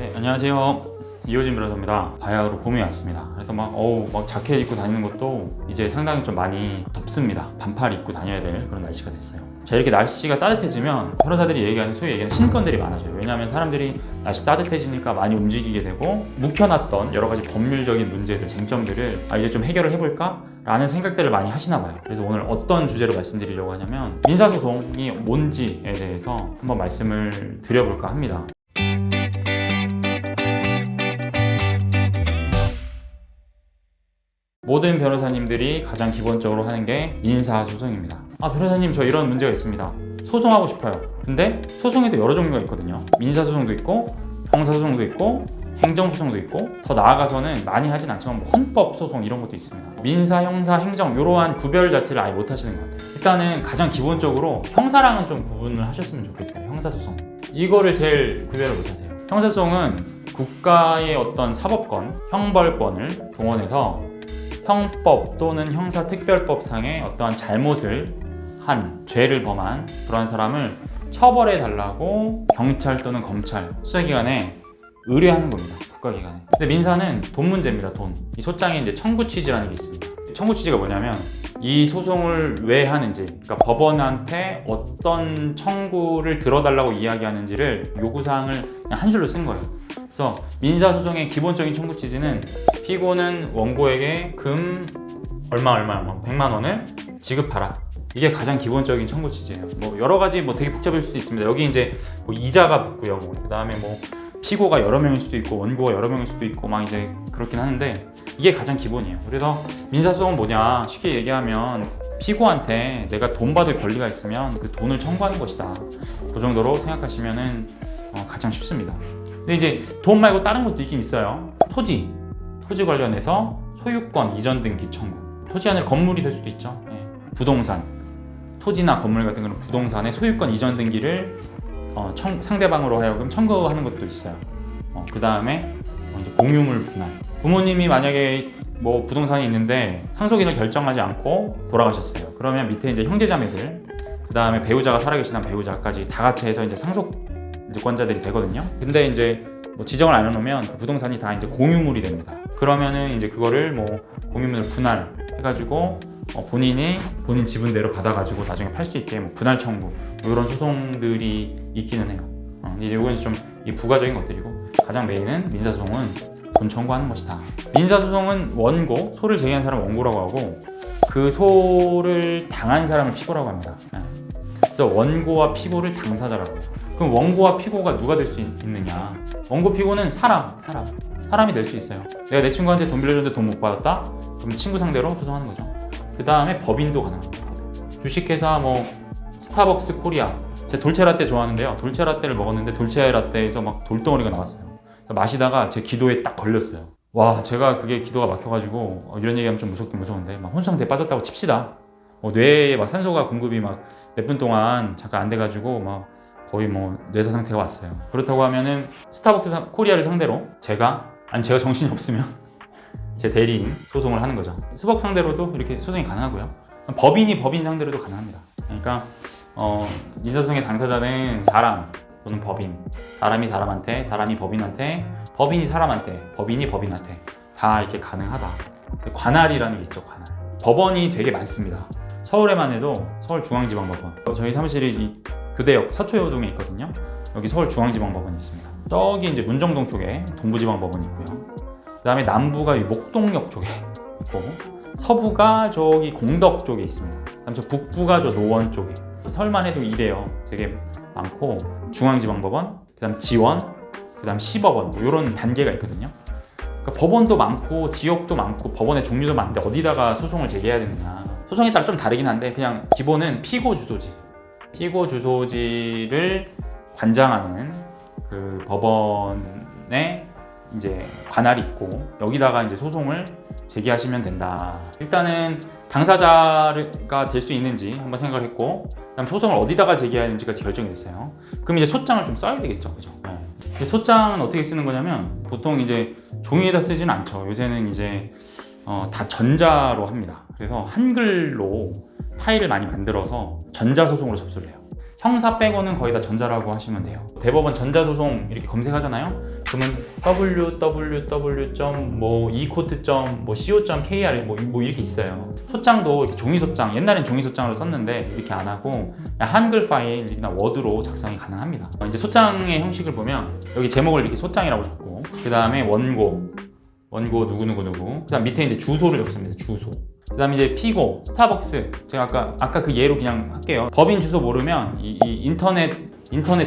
네, 안녕하세요. 이호진 변호사입니다. 바야흐로 봄이 왔습니다. 그래서 막 자켓 입고 다니는 것도 이제 상당히 좀 많이 덥습니다. 반팔 입고 다녀야 될 그런 날씨가 됐어요. 자, 이렇게 날씨가 따뜻해지면 변호사들이 얘기하는 소위 얘기하는 신건들이 많아져요. 왜냐하면 사람들이 날씨 따뜻해지니까 많이 움직이게 되고 묵혀놨던 여러 가지 법률적인 문제들, 쟁점들을 이제 좀 해결을 해볼까? 라는 생각들을 많이 하시나 봐요. 그래서 오늘 어떤 주제로 말씀드리려고 하냐면 민사소송이 뭔지에 대해서 한번 말씀을 드려볼까 합니다. 모든 변호사님들이 가장 기본적으로 하는 게 민사소송입니다. 변호사님 저 이런 문제가 있습니다. 소송하고 싶어요. 근데 소송에도 여러 종류가 있거든요. 민사소송도 있고 형사소송도 있고 행정소송도 있고 더 나아가서는 많이 하진 않지만 헌법소송 이런 것도 있습니다. 민사, 형사, 행정 이러한 구별 자체를 아예 못 하시는 것 같아요. 일단은 가장 기본적으로 형사랑은 좀 구분을 하셨으면 좋겠어요. 형사소송 이거를 제일 구별을 못 하세요. 형사소송은 국가의 어떤 사법권, 형벌권을 동원해서 형법 또는 형사특별법상의 어떠한 잘못을 한 죄를 범한 그러한 사람을 처벌해 달라고 경찰 또는 검찰, 수사기관에 의뢰하는 겁니다. 국가기관에. 근데 민사는 돈 문제입니다. 돈. 이 소장에 이제 청구 취지라는 게 있습니다. 청구 취지가 뭐냐면 이 소송을 왜 하는지, 그러니까 법원한테 어떤 청구를 들어달라고 이야기하는지를 요구사항을 그냥 한 줄로 쓴 거예요. 그래서 민사소송의 기본적인 청구 취지는 피고는 원고에게 금 얼마 100만 원을 지급하라. 이게 가장 기본적인 청구 취지예요. 여러 가지 되게 복잡할 수도 있습니다. 여기 이제 이자가 붙고요. 그다음에 피고가 여러 명일 수도 있고 원고가 여러 명일 수도 있고 막 이제 그렇긴 하는데 이게 가장 기본이에요. 그래서 민사소송은 뭐냐? 쉽게 얘기하면 피고한테 내가 돈 받을 권리가 있으면 그 돈을 청구하는 것이다. 그 정도로 생각하시면은 가장 쉽습니다. 근데 이제 돈 말고 다른 것도 있긴 있어요. 토지 관련해서 소유권 이전 등기 청구. 토지 아니라 건물이 될 수도 있죠. 부동산, 토지나 건물 같은 그런 부동산의 소유권 이전 등기를 상대방으로 하여금 청구하는 것도 있어요. 그 다음에 이제 공유물 분할. 부모님이 만약에 부동산이 있는데 상속인을 결정하지 않고 돌아가셨어요. 그러면 밑에 이제 형제자매들, 그 다음에 배우자가 살아계시는 배우자까지 다 같이 해서 이제 상속권자들이 되거든요. 근데 이제 지정을 안 해놓으면 그 부동산이 다 이제 공유물이 됩니다. 그러면은 이제 그거를 공유물을 분할해가지고 본인 지분대로 받아가지고 나중에 팔 수 있게 분할 청구 이런 소송들이 있기는 해요. 이건 좀 부가적인 것들이고 가장 메인은 민사소송은 돈 청구하는 것이다. 민사소송은 원고, 소를 제기한 사람을 원고라고 하고 그 소를 당한 사람을 피고라고 합니다. 그래서 원고와 피고를 당사자라고 해요. 그럼 원고와 피고가 누가 될 수 있느냐? 원고 피고는 사람이 될 수 있어요. 내가 내 친구한테 돈 빌려줬는데 돈 못 받았다? 그럼 친구 상대로 소송하는 거죠. 그 다음에 법인도 가능합니다. 주식회사 스타벅스 코리아. 제가 돌체라떼 좋아하는데요. 돌체라떼를 먹었는데 돌체라떼에서 돌덩어리가 나왔어요. 그래서 마시다가 제 기도에 딱 걸렸어요. 와, 제가 그게 기도가 막혀가지고 이런 얘기하면 좀 무서운데 혼수상태에 빠졌다고 칩시다. 뇌에 산소가 공급이 몇 분 동안 잠깐 안 돼가지고 거의 뇌사 상태가 왔어요. 그렇다고 하면은 스타벅스 코리아를 상대로 제가 정신이 없으면 제 대리인 소송을 하는 거죠. 스벅 상대로도 이렇게 소송이 가능하고요. 법인이 법인 상대로도 가능합니다. 그러니까 민사소송의 당사자는 사람 또는 법인, 사람이 사람한테, 사람이 법인한테, 법인이 사람한테, 법인이 법인한테 다 이렇게 가능하다. 관할이라는 게 있죠. 관할. 법원이 되게 많습니다. 서울에만 해도 서울중앙지방법원. 저희 사무실이 교대역 서초동에 있거든요. 여기 서울중앙지방법원이 있습니다. 저기 이제 문정동 쪽에 동부지방법원이 있고요. 그 다음에 남부가 목동역 쪽에 있고 서부가 저기 공덕 쪽에 있습니다. 그다음 저 북부가 저 노원 쪽에. 서울만 해도 이래요. 되게 많고 중앙지방법원, 그다음 지원, 그다음 시법원 이런 단계가 있거든요. 그러니까 법원도 많고 지역도 많고 법원의 종류도 많은데 어디다가 소송을 제기해야 되느냐. 소송에 따라 좀 다르긴 한데 그냥 기본은 피고 주소지를 관장하는 그 법원의 이제 관할이 있고 여기다가 이제 소송을 제기하시면 된다. 일단은 당사자가 될 수 있는지 한번 생각을 했고 그다음 소송을 어디다가 제기해야 하는지까지 결정이 됐어요. 그럼 이제 소장을 좀 써야 되겠죠, 그죠? 소장은 어떻게 쓰는 거냐면 보통 이제 종이에다 쓰지는 않죠. 요새는 이제 다 전자로 합니다. 그래서 한글로 파일을 많이 만들어서 전자소송으로 접수를 해요. 형사 빼고는 거의 다 전자라고 하시면 돼요. 대법원 전자소송 이렇게 검색하잖아요. 그러면 www.ecourt.co.kr 뭐 이렇게 있어요. 소장도 이렇게 종이 소장, 옛날엔 종이 소장으로 썼는데 이렇게 안 하고 그냥 한글 파일이나 워드로 작성이 가능합니다. 이제 소장의 형식을 보면 여기 제목을 이렇게 소장이라고 적고 그 다음에 원고 누구누구누구 그 다음 밑에 이제 주소를 적습니다. 주소. 그 다음에 이제 피고, 스타벅스. 제가 아까 그 예로 그냥 할게요. 법인 주소 모르면 이 인터넷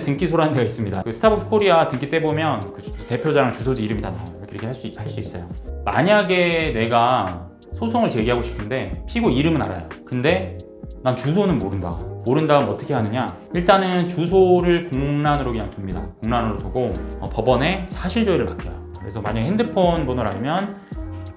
등기소라는 데가 있습니다. 그 스타벅스 코리아 등기 때 보면 그 대표자랑 주소지 이름이 다 나와요. 이렇게 할 수 있어요. 만약에 내가 소송을 제기하고 싶은데 피고 이름은 알아요. 근데 난 주소는 모른다. 모른다면 어떻게 하느냐? 일단은 주소를 공란으로 그냥 둡니다. 공란으로 두고 법원에 사실조회를 맡겨요. 그래서 만약에 핸드폰 번호를 알면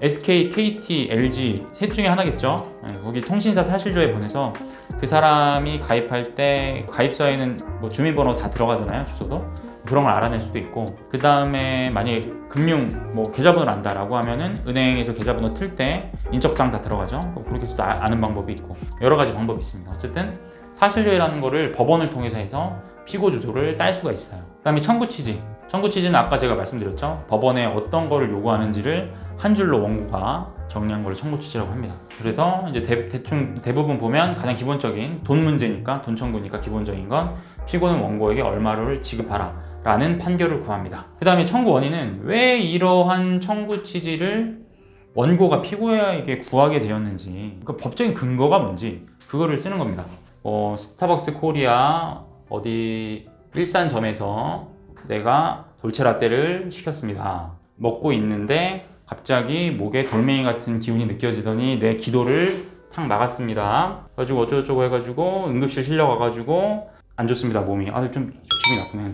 SK, KT, LG 셋 중에 하나겠죠. 거기 통신사 사실조회 보내서 그 사람이 가입할 때 가입서에는 뭐 주민번호 다 들어가잖아요. 주소도 그런 걸 알아낼 수도 있고 그 다음에 만약에 금융 뭐 계좌번호를 안다라고 하면은 은행에서 계좌번호 틀 때 인적사항 다 들어가죠. 그렇게 해서도 아는 방법이 있고 여러 가지 방법이 있습니다. 어쨌든 사실조회라는 거를 법원을 통해서 해서 피고 주소를 딸 수가 있어요. 그 다음에 청구 취지. 청구 취지는 아까 제가 말씀드렸죠. 법원에 어떤 거를 요구하는지를 한 줄로 원고가 정리한 걸 청구 취지라고 합니다. 그래서 이제 대부분 보면 가장 기본적인 돈 문제니까 돈 청구니까 기본적인 건 피고는 원고에게 얼마를 지급하라 라는 판결을 구합니다. 그 다음에 청구 원인은 왜 이러한 청구 취지를 원고가 피고에게 구하게 되었는지 그 법적인 근거가 뭔지 그거를 쓰는 겁니다. 스타벅스 코리아 어디 일산점에서 내가 돌체라떼를 시켰습니다. 먹고 있는데 갑자기 목에 돌멩이 같은 기운이 느껴지더니 내 기도를 탁 막았습니다. 그래가지고 어쩌고저쩌고 해가지고 응급실 실려가가지고 안 좋습니다 몸이. 좀 기분이 나쁘네.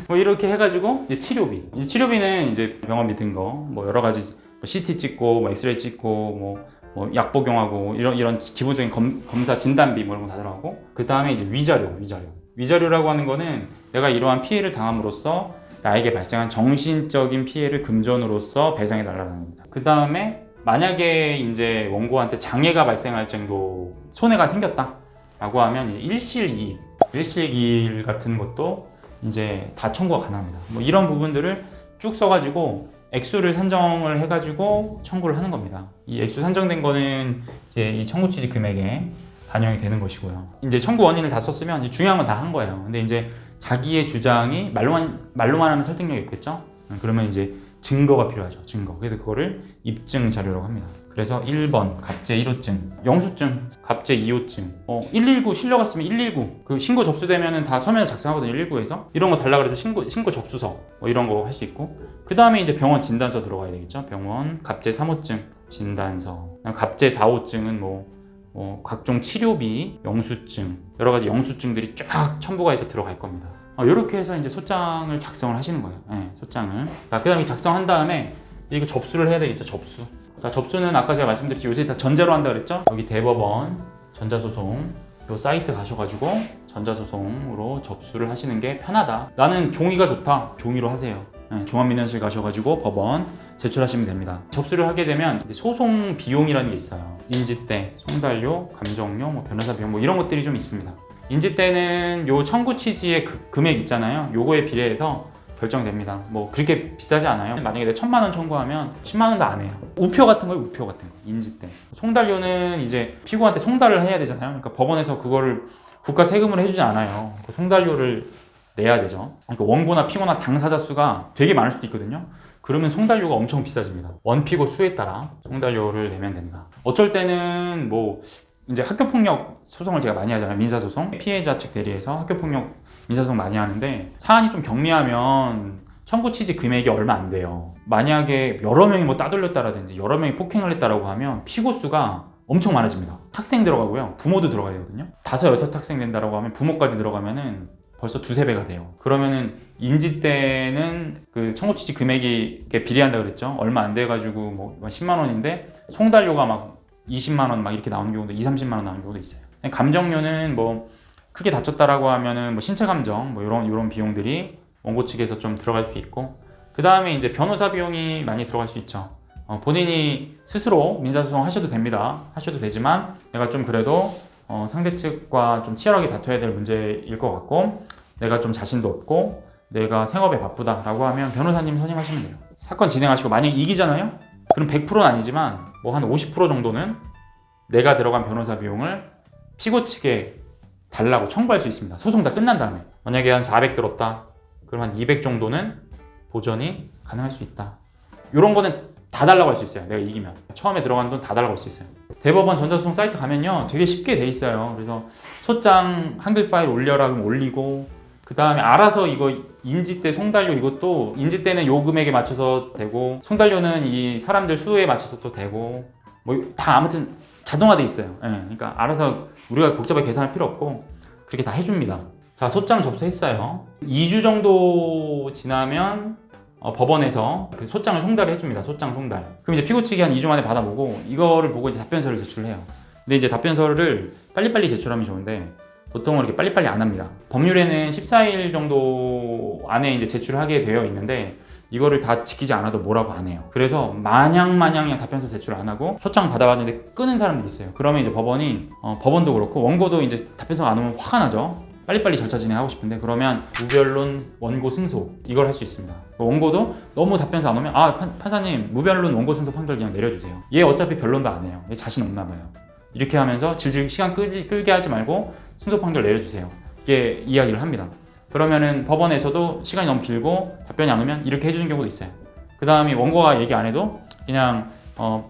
뭐 이렇게 해가지고 이제 치료비는 이제 병원비 든 거 뭐 여러 가지 CT 찍고 뭐 엑스레이 찍고 뭐 약 복용하고 이런 기본적인 검사 진단비 뭐 이런 거 다 들어가고 그 다음에 이제 위자료라고 하는 거는 내가 이러한 피해를 당함으로써 나에게 발생한 정신적인 피해를 금전으로서 배상해 달라는 겁니다. 그 다음에 만약에 이제 원고한테 장애가 발생할 정도 손해가 생겼다라고 하면 이제 일실이익 같은 것도 이제 다 청구가 가능합니다. 뭐 이런 부분들을 쭉 써가지고 액수를 산정을 해가지고 청구를 하는 겁니다. 이 액수 산정된 거는 이제 이 청구 취지 금액에 반영이 되는 것이고요. 이제 청구 원인을 다 썼으면 이제 중요한 건 다 한 거예요. 근데 이제 자기의 주장이 말로만 하면 설득력이 없겠죠? 그러면 이제 증거가 필요하죠. 증거. 그래서 그거를 입증 자료라고 합니다. 그래서 1번 갑재 1호증, 영수증, 갑재 2호증, 119 실려갔으면 119 그 신고 접수되면은 다 서면을 작성하거든요. 119에서 이런 거 달라 그래서 신고 접수서 뭐 이런 거 할 수 있고 그 다음에 이제 병원 진단서 들어가야 되겠죠. 병원 갑재 3호증 진단서, 갑재 4호증은 뭐 각종 치료비, 영수증, 여러 가지 영수증들이 쫙 첨부가 해서 들어갈 겁니다. 이렇게 해서 이제 소장을 작성을 하시는 거예요. 네, 소장을. 그 다음에 작성한 다음에 이거 접수를 해야 되겠죠. 접수는 아까 제가 말씀드렸지 요새 다 전자로 한다 그랬죠. 여기 대법원 전자소송 요 사이트 가셔가지고 전자소송으로 접수를 하시는 게 편하다. 나는 종이가 좋다. 종이로 하세요. 네, 종합민원실 가셔가지고 법원 제출하시면 됩니다. 접수를 하게 되면 소송 비용이라는 게 있어요. 인지대, 송달료, 감정료, 뭐 변호사 비용 뭐 이런 것들이 좀 있습니다. 인지대는 요 청구 취지의 금액 있잖아요. 요거에 비례해서 결정됩니다. 뭐 그렇게 비싸지 않아요. 만약에 내가 1,000만 원 청구하면 10만 원도 안 해요. 우표 같은 거예요. 우표 같은 거. 인지대. 송달료는 이제 피고한테 송달을 해야 되잖아요. 그러니까 법원에서 그거를 국가 세금으로 해주지 않아요. 그 송달료를 내야 되죠. 그러니까 원고나 피고나 당사자 수가 되게 많을 수도 있거든요. 그러면 송달료가 엄청 비싸집니다. 원피고 수에 따라 송달료를 내면 된다. 어쩔 때는 뭐 이제 학교폭력 소송을 제가 많이 하잖아요. 민사소송. 피해자 측 대리해서 학교폭력 민사소송 많이 하는데 사안이 좀 경미하면 청구 취지 금액이 얼마 안 돼요. 만약에 여러 명이 뭐 따돌렸다라든지 여러 명이 폭행을 했다라고 하면 피고 수가 엄청 많아집니다. 학생 들어가고요. 부모도 들어가야 되거든요. 5, 6 학생 된다라고 하면 부모까지 들어가면은 벌써 2, 3배가 돼요. 그러면은 인지 때는 그 청구 취지 금액이 비례한다 그랬죠. 얼마 안 돼가지고 뭐 10만 원인데 송달료가 막 20만 원 막 이렇게 나오는 경우도 20, 30만 원 나오는 경우도 있어요. 감정료는 뭐 크게 다쳤다라고 하면은 뭐 신체 감정 뭐 이런 비용들이 원고 측에서 좀 들어갈 수 있고 그 다음에 이제 변호사 비용이 많이 들어갈 수 있죠. 본인이 스스로 민사소송 하셔도 됩니다. 하셔도 되지만 내가 좀 그래도 상대 측과 좀 치열하게 다퉈야 될 문제일 것 같고 내가 좀 자신도 없고 내가 생업에 바쁘다라고 하면 변호사님 선임하시면 돼요. 사건 진행하시고 만약 이기잖아요? 그럼 100%는 아니지만 뭐 한 50% 정도는 내가 들어간 변호사 비용을 피고 측에 달라고 청구할 수 있습니다. 소송 다 끝난 다음에. 만약에 한 400 들었다. 그럼 한 200 정도는 보전이 가능할 수 있다. 이런 거는 다 달라고 할 수 있어요. 내가 이기면. 처음에 들어간 돈 다 달라고 할 수 있어요. 대법원 전자소송 사이트 가면요. 되게 쉽게 돼 있어요. 그래서 소장 한글 파일 올려라 그러면 올리고 그 다음에 알아서 이거 인지대 송달료 이것도 인지대는 요 금액에 맞춰서 되고 송달료는 이 사람들 수에 맞춰서 또 되고 뭐 다 아무튼 자동화돼 있어요. 예, 그러니까 알아서 우리가 복잡하게 계산할 필요 없고 그렇게 다 해줍니다. 자, 소장 접수했어요. 2주 정도 지나면 법원에서 그 소장을 송달을 해줍니다. 소장 송달. 그럼 이제 피고 측이 한 2주 만에 받아보고 이거를 보고 이제 답변서를 제출해요. 근데 이제 답변서를 빨리빨리 제출하면 좋은데 보통은 이렇게 빨리빨리 안 합니다. 법률에는 14일 정도 안에 이제 제출하게 되어 있는데 이거를 다 지키지 않아도 뭐라고 안 해요. 그래서 마냥 그냥 답변서 제출 안 하고 소장 받아봤는데 끄는 사람들이 있어요. 그러면 이제 법원이 법원도 그렇고 원고도 이제 답변서가 안 오면 화가 나죠. 빨리빨리 절차 진행하고 싶은데 그러면 무변론 원고 승소 이걸 할 수 있습니다. 원고도 너무 답변서 안 오면 판사님 무변론 원고 승소 판결 그냥 내려주세요. 얘 어차피 변론도 안 해요. 얘 자신 없나 봐요. 이렇게 하면서 질질 시간 끌게 하지 말고 승소 판결 내려주세요. 이게 이야기를 합니다. 그러면은 법원에서도 시간이 너무 길고 답변이 안 오면 이렇게 해주는 경우도 있어요. 그 다음에 원고가 얘기 안 해도 그냥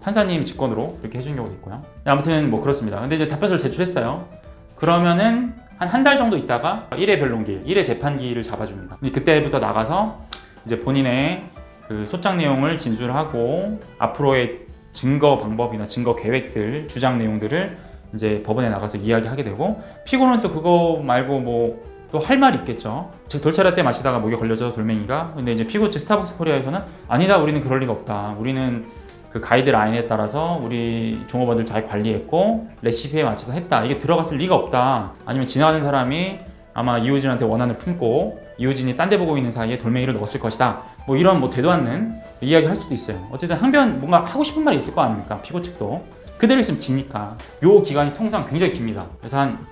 판사님 직권으로 이렇게 해주는 경우도 있고요. 아무튼 뭐 그렇습니다. 근데 이제 답변서를 제출했어요. 그러면은 한 달 정도 있다가 1회 변론기일, 1회 재판기일을 잡아줍니다. 그때부터 나가서 이제 본인의 그 소장 내용을 진술하고 앞으로의 증거 방법이나 증거 계획들, 주장 내용들을 이제 법원에 나가서 이야기하게 되고 피고는 또 그거 말고 뭐 또 할 말이 있겠죠. 돌차라떼 마시다가 목에 걸려져 돌멩이가. 근데 이제 피고 측 스타벅스 코리아에서는 아니다, 우리는 그럴 리가 없다. 우리는 그 가이드라인에 따라서 우리 종업원들 잘 관리했고 레시피에 맞춰서 했다. 이게 들어갔을 리가 없다. 아니면 지나가는 사람이 아마 이호진한테 원한을 품고 이호진이 딴 데 보고 있는 사이에 돌멩이를 넣었을 것이다. 뭐 이런 뭐 되도 않는 이야기 할 수도 있어요. 어쨌든 항변 뭔가 하고 싶은 말이 있을 거 아닙니까? 피고 측도. 그대로 있으면 지니까. 요 기간이 통상 굉장히 깁니다. 그래서 한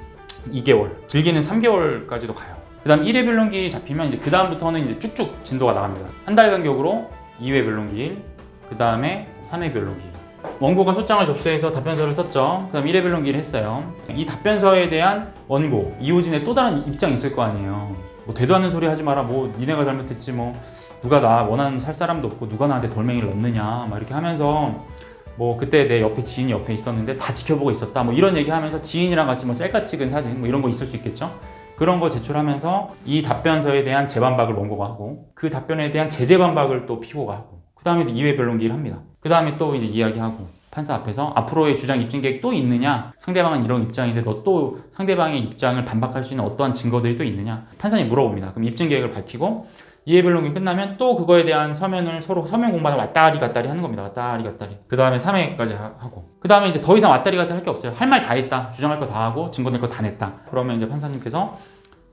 2개월, 길게는 3개월까지도 가요. 그 다음 1회 변론기일이 잡히면 이제 그 다음부터는 이제 쭉쭉 진도가 나갑니다. 한 달 간격으로 2회 변론기일, 그 다음에 3회 변론기일. 원고가 소장을 접수해서 답변서를 썼죠. 그 다음 1회 변론기일을 했어요. 이 답변서에 대한 원고, 이호진의 또 다른 입장이 있을 거 아니에요. 뭐 되도 않는 소리 하지 마라. 뭐 니네가 잘못했지 뭐 누가 나 원하는 살 사람도 없고 누가 나한테 돌멩이를 넣느냐 막 이렇게 하면서 뭐 그때 내 옆에 지인이 옆에 있었는데 다 지켜보고 있었다 뭐 이런 얘기하면서 지인이랑 같이 뭐 셀카 찍은 사진 뭐 이런 거 있을 수 있겠죠. 그런 거 제출하면서 이 답변서에 대한 재반박을 원고가 하고 그 답변에 대한 제재 반박을 또 피고가 하고 그 다음에 2회 변론기를 합니다. 그 다음에 또 이제 이야기하고 판사 앞에서 앞으로의 주장 입증 계획 또 있느냐, 상대방은 이런 입장인데 너 또 상대방의 입장을 반박할 수 있는 어떠한 증거들이 또 있느냐, 판사님 물어봅니다. 그럼 입증 계획을 밝히고 2회 변론기 끝나면 또 그거에 대한 서면을 서로 서면 공방을 왔다리 갔다리 하는 겁니다. 왔다리 갔다리. 그 다음에 3회까지 하고 그 다음에 이제 더 이상 왔다리 갔다리 할 게 없어요. 할 말 다 했다. 주장할 거 다 하고 증거 낼 거 다 냈다. 그러면 이제 판사님께서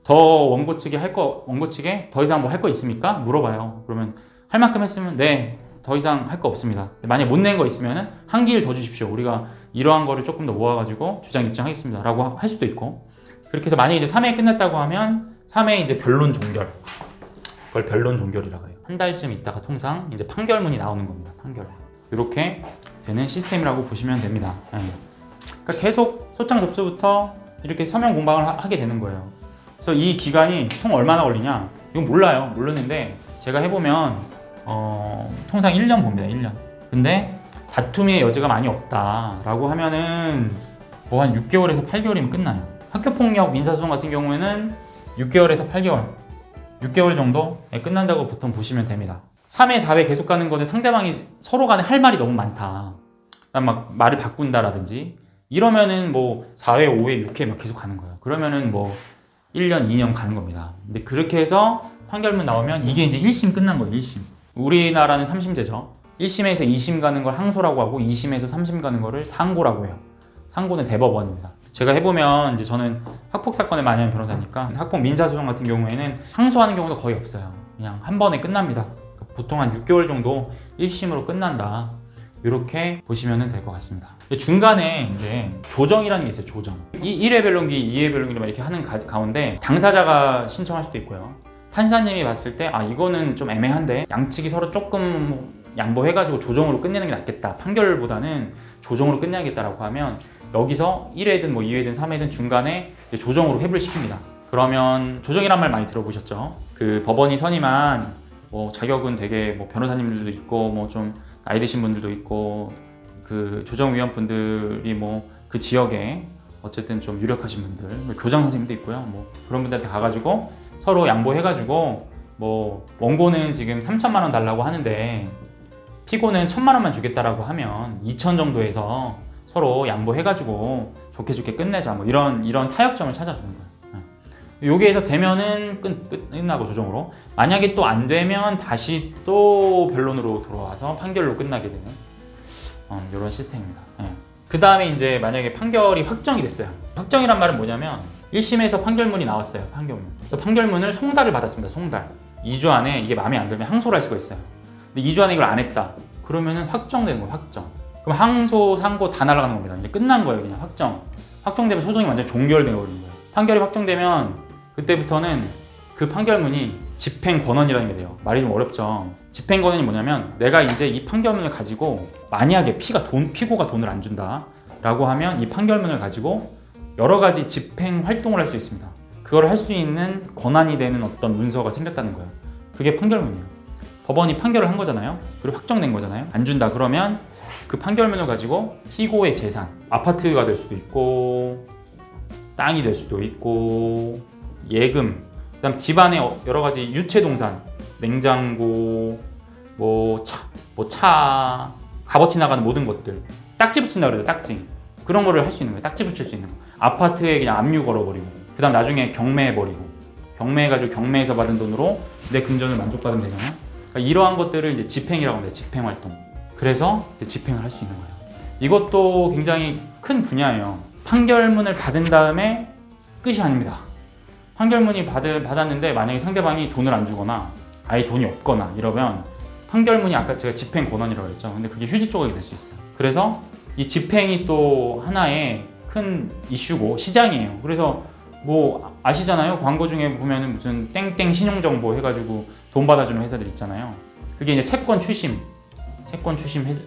더 원고 측에 더 이상 뭐 할 거 있습니까? 물어봐요. 그러면 할 만큼 했으면 네, 더 이상 할 거 없습니다. 만약 못 낸 거 있으면 한 기일 더 주십시오. 우리가 이러한 거를 조금 더 모아가지고 주장 입증하겠습니다. 라고 할 수도 있고. 그렇게 해서 만약에 이제 3회 끝났다고 하면 3회 이제 변론 종결. 그걸 변론 종결이라고 해요. 한 달쯤 있다가 통상 이제 판결문이 나오는 겁니다. 판결. 이렇게 되는 시스템이라고 보시면 됩니다. 네. 그러니까 계속 소장 접수부터 이렇게 서면 공방을 하게 되는 거예요. 그래서 이 기간이 총 얼마나 걸리냐? 이건 몰라요. 모르는데 제가 해보면 통상 1년 봅니다. 1년. 근데 다툼의 여지가 많이 없다라고 하면은 뭐 한 6개월에서 8개월이면 끝나요. 학교폭력 민사소송 같은 경우에는 6개월에서 6개월 정도에 끝난다고 보통 보시면 됩니다. 3회, 4회 계속 가는 거는 상대방이 서로 간에 할 말이 너무 많다. 막 말을 바꾼다라든지 이러면은 뭐 4회, 5회, 6회 막 계속 가는 거예요. 그러면은 뭐 1년, 2년 가는 겁니다. 근데 그렇게 해서 판결문 나오면 이게 이제 1심 끝난 거예요. 1심. 우리나라는 3심제죠. 1심에서 2심 가는 걸 항소라고 하고 2심에서 3심 가는 거를 상고라고 해요. 상고는 대법원입니다. 제가 해보면 이제 저는 학폭 사건을 많이 하는 변호사니까 학폭 민사소송 같은 경우에는 항소하는 경우도 거의 없어요. 그냥 한 번에 끝납니다. 보통 한 6개월 정도 1심으로 끝난다. 이렇게 보시면 될 것 같습니다. 중간에 이제 조정이라는 게 있어요. 조정. 1회 변론기, 2회 변론기를 이렇게 하는 가운데 당사자가 신청할 수도 있고요. 판사님이 봤을 때 이거는 좀 애매한데 양측이 서로 조금 양보해가지고 조정으로 끝내는 게 낫겠다. 판결보다는 조정으로 끝내야겠다라고 하면 여기서 1회든 뭐 2회든 3회든 중간에 조정으로 회부를 시킵니다. 그러면 조정이란 말 많이 들어보셨죠? 그 법원이 선임한 뭐 자격은 되게 뭐 변호사님들도 있고 뭐 좀 나이 드신 분들도 있고 그 조정위원분들이 뭐 그 지역에 어쨌든 좀 유력하신 분들, 뭐 교장 선생님도 있고요. 뭐 그런 분들한테 가가지고 서로 양보해가지고 뭐 원고는 지금 3천만 원 달라고 하는데 피고는 1,000만 원만 주겠다라고 하면 2천 정도에서 서로 양보해가지고 좋게 끝내자. 뭐 이런 타협점을 찾아주는 거예요. 여기에서 되면은 끝나고 조정으로, 만약에 또 안 되면 다시 또 변론으로 돌아와서 판결로 끝나게 되는 이런 시스템입니다. 그 다음에 이제 만약에 판결이 확정이 됐어요. 확정이란 말은 뭐냐면 1심에서 판결문이 나왔어요. 그래서 판결문을 송달을 받았습니다. 송달. 2주 안에 이게 마음에 안 들면 항소를 할 수가 있어요. 근데 2주 안에 이걸 안 했다. 그러면은 확정되는 거예요. 확정. 그럼 항소, 상고 다 날아가는 겁니다. 이제 끝난 거예요. 그냥 확정되면 소송이 완전 종결되어 버리는 거예요. 판결이 확정되면 그때부터는 그 판결문이 집행 권한이라는 게 돼요. 말이 좀 어렵죠. 집행 권한이 뭐냐면 내가 이제 이 판결문을 가지고 만약에 피고가 돈을 안 준다라고 하면 이 판결문을 가지고 여러 가지 집행 활동을 할 수 있습니다. 그걸 할 수 있는 권한이 되는 어떤 문서가 생겼다는 거예요. 그게 판결문이에요. 법원이 판결을 한 거잖아요. 그리고 확정된 거잖아요. 안 준다 그러면 그 판결문을 가지고 피고의 재산, 아파트가 될 수도 있고 땅이 될 수도 있고 예금, 그다음 집안의 여러 가지 유체 동산, 냉장고, 차, 값어치 나가는 모든 것들, 딱지 붙인다 그래요. 딱지. 그런 거를 할 수 있는 거예요. 딱지 붙일 수 있는 거. 아파트에 그냥 압류 걸어버리고, 그다음 나중에 경매해버리고, 경매해가지고 경매에서 받은 돈으로 내 금전을 만족받으면 되잖아요. 그러니까 이러한 것들을 이제 집행이라고 합니다. 집행활동. 그래서 이제 집행을 할 수 있는 거예요. 이것도 굉장히 큰 분야예요. 판결문을 받은 다음에 끝이 아닙니다. 판결문이 받았는데 만약에 상대방이 돈을 안 주거나 아예 돈이 없거나 이러면 판결문이 아까 제가 집행 권한이라고 했죠. 근데 그게 휴지 조각이 될 수 있어요. 그래서 이 집행이 또 하나의 큰 이슈고 시장이에요. 그래서 뭐 아시잖아요. 광고 중에 보면은 무슨 땡땡 신용정보 해가지고 돈 받아주는 회사들 있잖아요. 그게 이제 채권 추심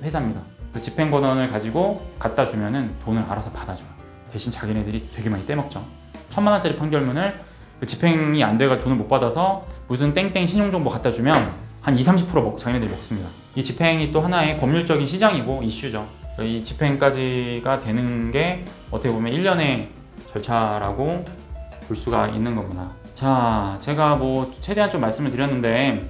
회사입니다. 그 집행 권한을 가지고 갖다 주면은 돈을 알아서 받아줘요. 대신 자기네들이 되게 많이 떼먹죠. 1,000만 원짜리 판결문을 그 집행이 안 돼가 돈을 못 받아서 무슨 땡땡 신용정보 갖다 주면 한 20-30% 자기네들이 먹습니다. 이 집행이 또 하나의 법률적인 시장이고 이슈죠. 이 집행까지가 되는 게 어떻게 보면 1년의 절차라고 볼 수가 있는 겁니다. 자, 제가 뭐 최대한 좀 말씀을 드렸는데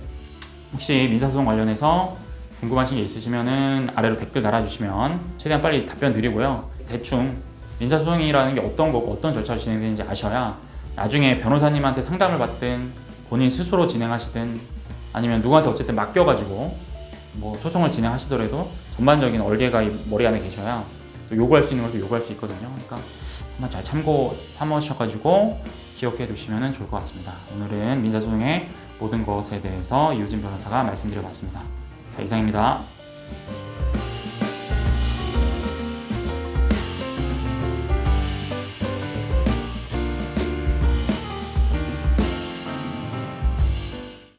혹시 민사소송 관련해서 궁금하신 게 있으시면은 아래로 댓글 달아주시면 최대한 빨리 답변 드리고요. 대충 민사소송이라는 게 어떤 거고 어떤 절차로 진행되는지 아셔야 나중에 변호사님한테 상담을 받든 본인 스스로 진행하시든 아니면 누구한테 어쨌든 맡겨가지고 뭐 소송을 진행하시더라도 전반적인 얼개가 머리 안에 계셔야 또 요구할 수 있는 걸 또 요구할 수 있거든요. 그러니까 한번 잘 참고 삼으셔가지고 기억해 두시면 좋을 것 같습니다. 오늘은 민사소송의 모든 것에 대해서 이호진 변호사가 말씀드려봤습니다. 자, 이상입니다.